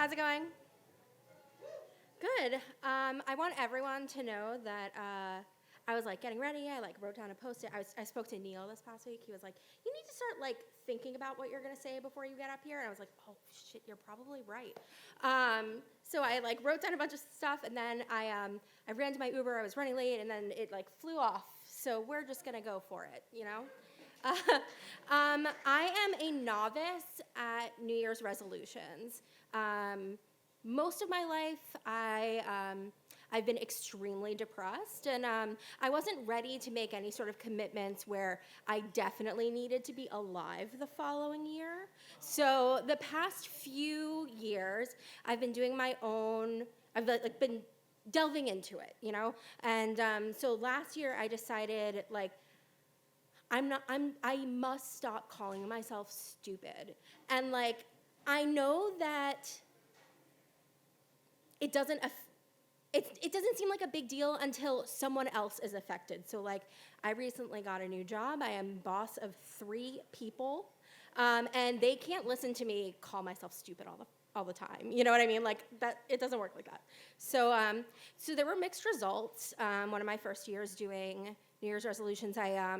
How's it going? Good. I want everyone to know that I was like getting ready. I like wrote down a post-it. I spoke to Neil this past week. He was like, "You need to start like thinking about what you're gonna say before you get up here." And I was like, "Oh shit, you're probably right." So I like wrote down a bunch of stuff, and then I ran to my Uber. I was running late, and then it like flew off. So we're just gonna go for it, you know. I am a novice at New Year's resolutions. Most of my life, I've been extremely depressed, and I wasn't ready to make any sort of commitments where I definitely needed to be alive the following year. So the past few years, I've been doing my own. I've like been delving into it, you know. And so last year, I decided like I must stop calling myself stupid. And like, I know that it doesn't, it doesn't seem like a big deal until someone else is affected. So like, I recently got a new job. I am boss of 3 people. And they can't listen to me call myself stupid all the time. You know what I mean? Like that, it doesn't work like that. So, so there were mixed results. One of my first years doing New Year's resolutions, I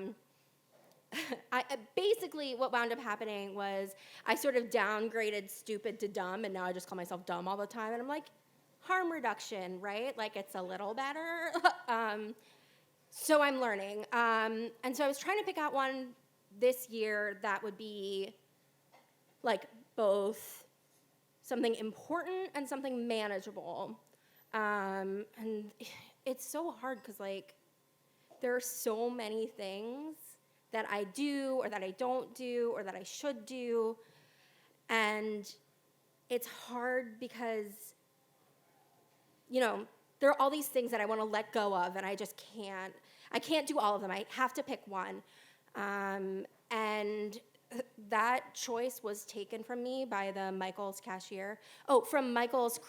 basically what wound up happening was I sort of downgraded stupid to dumb, and now I just call myself dumb all the time. And I'm like, harm reduction, right? Like it's a little better. So I'm learning. And so I was trying to pick out one this year that would be like both something important and something manageable. And it's so hard because like there are so many things that I do or that I don't do or that I should do. And it's hard because, you know, there are all these things that I want to let go of and I just can't. I can't do all of them. I have to pick one. And that choice was taken from me by the Michels cashier. Oh, from Michels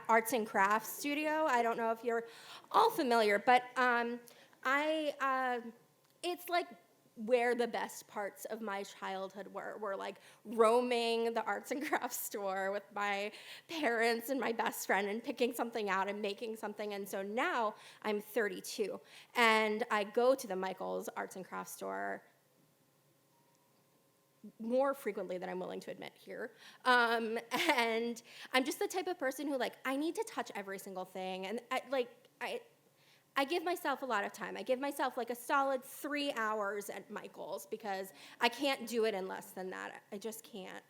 Arts and Crafts Studio. I don't know if you're all familiar, but it's like where the best parts of my childhood were like roaming the arts and crafts store with my parents and my best friend and picking something out and making something. And so now I'm 32 and I go to the Michels Arts and Crafts store more frequently than I'm willing to admit here. And I'm just the type of person who like, I need to touch every single thing. And I give myself a lot of time. I give myself like a solid 3 hours at Michels because I can't do it in less than that. I just can't.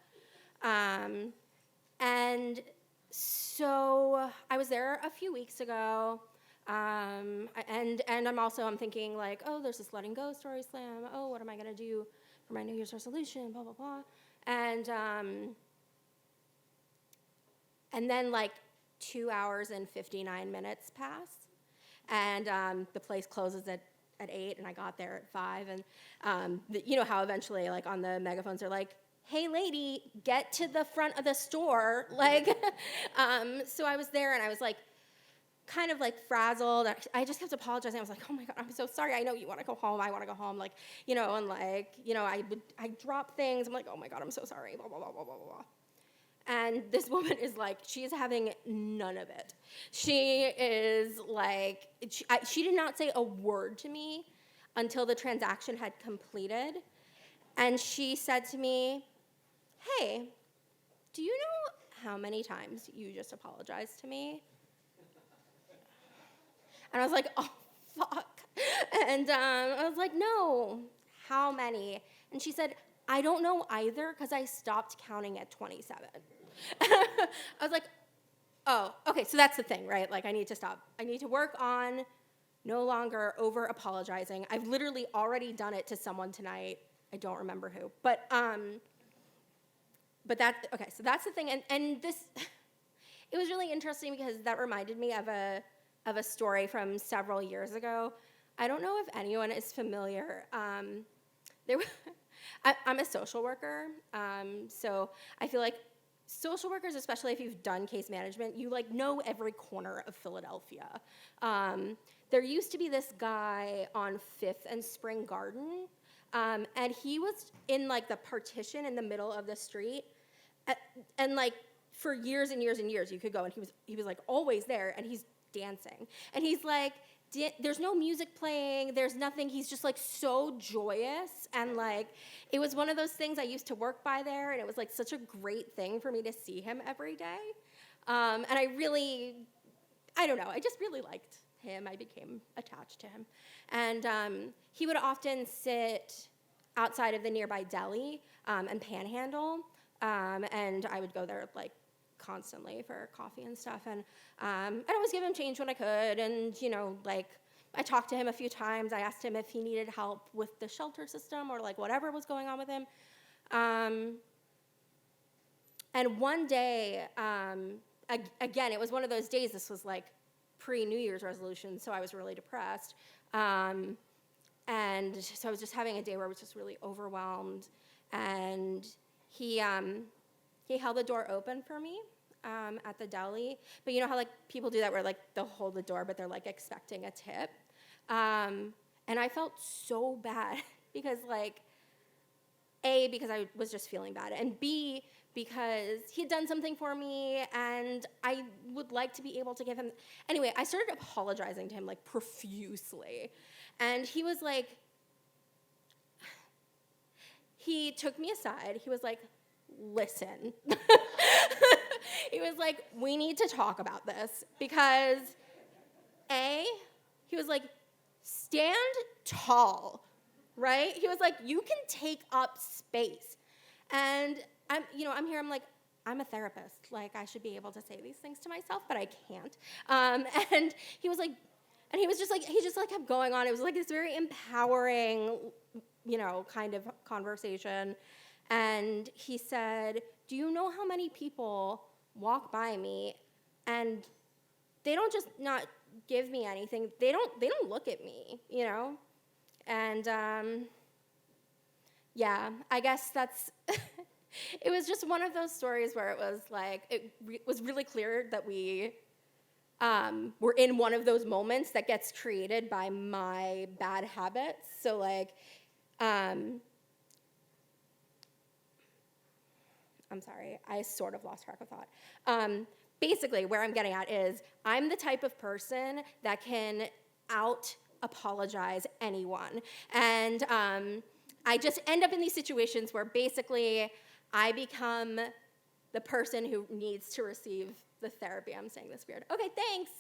And so I was there a few weeks ago, and I'm thinking like, oh, there's this letting go story slam. Oh, what am I gonna do for my New Year's resolution? Blah blah blah. And then like 2 hours and 59 minutes pass. And the place closes at 8, and I got there at 5. And you know how eventually, like, on the megaphones, they're like, hey, lady, get to the front of the store. Like, so I was there, and I was, like, kind of, like, frazzled. I just kept apologizing. I was like, oh, my God, I'm so sorry. I know you want to go home. I want to go home. Like, you know, and, like, you know, I drop things. I'm like, oh, my God, I'm so sorry, blah, blah, blah, blah, blah, blah. And this woman is like, she is having none of it. She is like, she did not say a word to me until the transaction had completed. And she said to me, hey, do you know how many times you just apologized to me? And I was like, oh, fuck. And I was like, no, how many? And she said, I don't know either because I stopped counting at 27. I was like, oh, okay, so that's the thing, right? Like, I need to stop. I need to work on no longer over apologizing. I've literally already done it to someone tonight. I don't remember who, but that, okay, so that's the thing. And this, it was really interesting because that reminded me of a story from several years ago. I don't know if anyone is familiar. I'm a social worker, so I feel like social workers, especially if you've done case management, you like know every corner of Philadelphia. There used to be this guy on 5th and Spring Garden, and he was in like the partition in the middle of the street, and like for years and years and years, you could go, and he was like always there, and he's dancing. And he's like, there's no music playing, there's nothing. He's just like so joyous. And like, it was one of those things. I used to work by there, and it was like such a great thing for me to see him every day. And I don't know, I just really liked him. I became attached to him. And he would often sit outside of the nearby deli and panhandle. And I would go there like constantly for coffee and stuff. And I'd always give him change when I could. And, like, I talked to him a few times. I asked him if he needed help with the shelter system or like whatever was going on with him. And one day, again, it was one of those days. This was like pre-New Year's resolution, so I was really depressed. And so I was just having a day where I was just really overwhelmed. And he held the door open for me at the deli. But you know how like people do that where like they'll hold the door, but they're like expecting a tip. And I felt so bad because like, A, because I was just feeling bad, and B, because he had done something for me, and I would like to be able to give him. Anyway, I started apologizing to him like profusely. And he was like, he took me aside. He was like, listen. He was like, we need to talk about this because, A, he was like, stand tall, right? He was like, you can take up space. And I'm here, I'm like, I'm a therapist. Like, I should be able to say these things to myself, but I can't. And he was like, and he just kept going on. It was like this very empowering, kind of conversation. And he said, do you know how many people walk by me and they don't just not give me anything, they don't look at me, And yeah, I guess that's, it was just one of those stories where it was like, it was really clear that we were in one of those moments that gets created by my bad habits. So like, I'm sorry, I sort of lost track of thought. Basically, where I'm getting at is I'm the type of person that can out-apologize anyone. And I just end up in these situations where basically I become the person who needs to receive the therapy. I'm saying this weird. Okay, thanks.